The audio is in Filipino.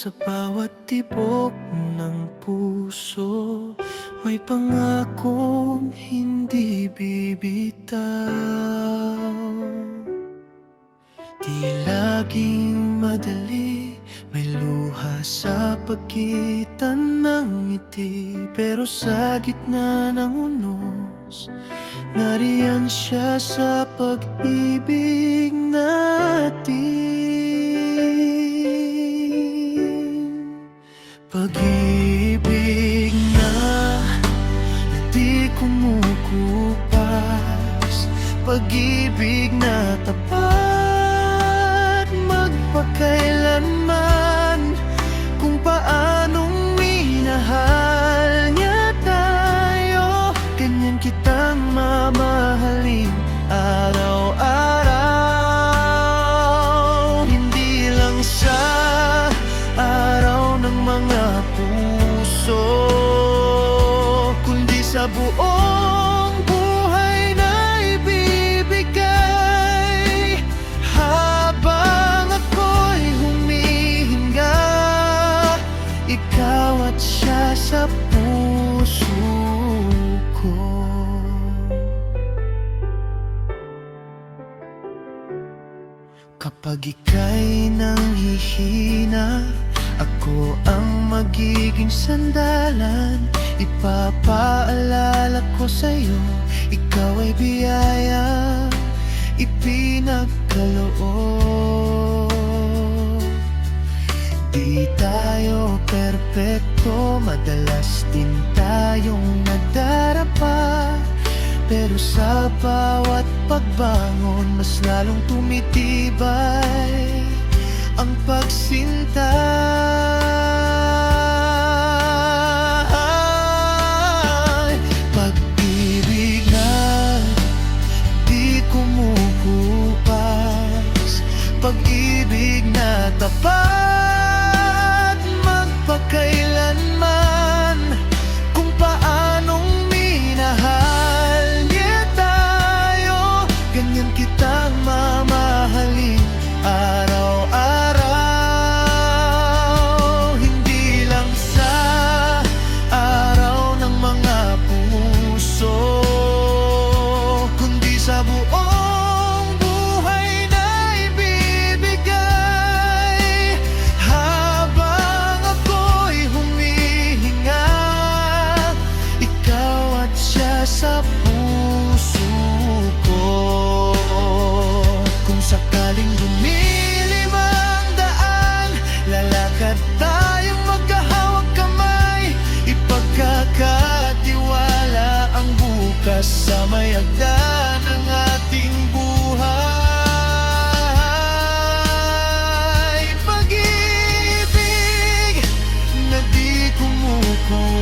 Sa bawat tibok ng puso, may pangakong hindi bibitaw. Di laging madali, may luha sa pagitan ng ngiti, pero sa gitna ng unos, nariyan siya sa pag-ibig natin. Pag-ibig na di kumukupas, pag-ibig na tapat magpakailanman. Kung paanong minahal niya tayo, ganyan kitang mamahalin araw-araw. Hindi lang sa araw ng mga puso, kundi sa buong buhay na ibibigay. Habang ako'y humihinga, ikaw at siya sa puso ko. Kapag ika'y nanghihina, ako ang magiging sandalan. Ipapaalala ko sa'yo, ikaw ay biyaya ipinagkaloob. Di tayo perpekto, madalas din tayong nadarapa, pero sa bawat pagbangon, mas lalong tumitibay ang pagsinta. Pag-ibig na di kumukupas, pag-ibig na tapat magpakailanman. Kung paanong minahal niya tayo, ganyan kitang mamahalin araw-araw. Hindi lang sa araw ng mga puso, kundi sa buong buhay na ibibigay. Habang ako'y humihinga, ikaw at siya sa puso ko. Kung sakaling lumilim ang daan, lalakad tayong magkahawag kamay. Ipagkakatiwala ang bukas sa may hagdan ng ating buhay. Pag-ibig na di kumukupas,